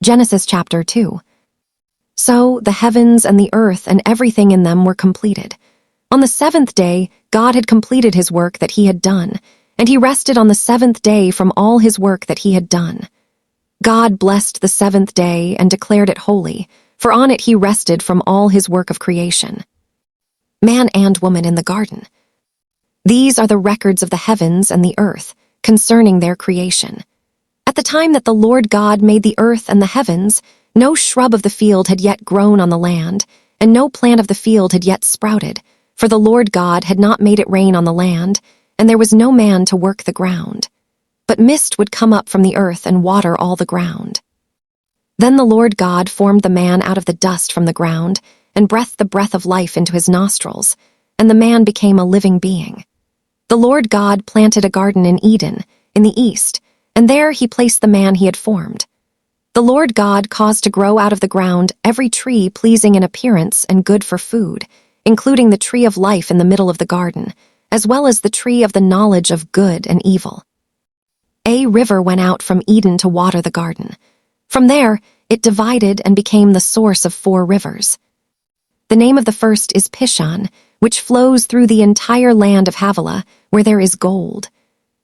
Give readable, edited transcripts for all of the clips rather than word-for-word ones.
Genesis chapter 2. So the heavens and the earth and everything in them were completed. On the seventh day, God had completed his work that he had done, and he rested on the seventh day from all his work that he had done. God blessed the seventh day and declared it holy, for on it he rested from all his work of creation. Man and woman in the garden. These are the records of the heavens and the earth, concerning their creation. At the time that the Lord God made the earth and the heavens, no shrub of the field had yet grown on the land, and no plant of the field had yet sprouted, for the Lord God had not made it rain on the land, and there was no man to work the ground. But mist would come up from the earth and water all the ground. Then the Lord God formed the man out of the dust from the ground, and breathed the breath of life into his nostrils, and the man became a living being. The Lord God planted a garden in Eden, in the east, and there he placed the man he had formed. The Lord God caused to grow out of the ground every tree pleasing in appearance and good for food, including the tree of life in the middle of the garden, as well as the tree of the knowledge of good and evil. A river went out from Eden to water the garden. From there, it divided and became the source of 4 rivers. The name of the first is Pishon, which flows through the entire land of Havilah, where there is gold.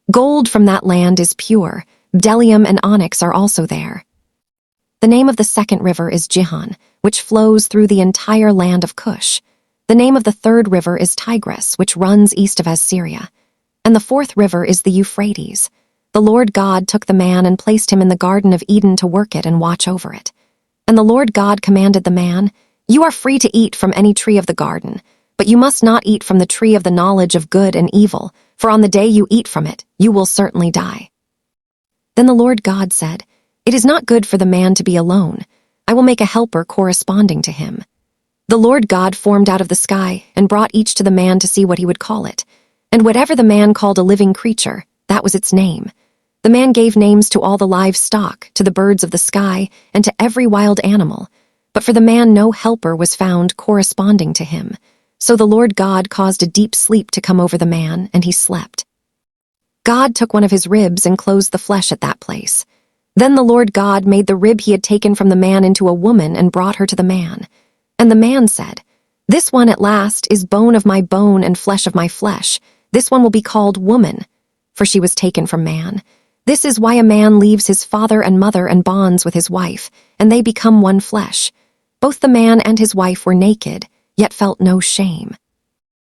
Gold from that land is pure, bdellium and onyx are also there. The name of the second river is Gihon, which flows through the entire land of Cush. The name of the third river is Tigris, which runs east of Assyria. And the fourth river is the Euphrates. The Lord God took the man and placed him in the Garden of Eden to work it and watch over it. And the Lord God commanded the man, "You are free to eat from any tree of the garden, but you must not eat from the tree of the knowledge of good and evil, for on the day you eat from it, you will certainly die." Then the Lord God said, "It is not good for the man to be alone. I will make a helper corresponding to him." The Lord God formed out of the sky and brought each to the man to see what he would call it. And whatever the man called a living creature, that was its name. The man gave names to all the livestock, to the birds of the sky, and to every wild animal. But for the man no helper was found corresponding to him. So the Lord God caused a deep sleep to come over the man, and he slept. God took one of his ribs and closed the flesh at that place. Then the Lord God made the rib he had taken from the man into a woman and brought her to the man. And the man said, "This one at last is bone of my bone and flesh of my flesh. This one will be called woman, for she was taken from man. This is why a man leaves his father and mother and bonds with his wife, and they become one flesh." Both the man and his wife were naked, yet felt no shame.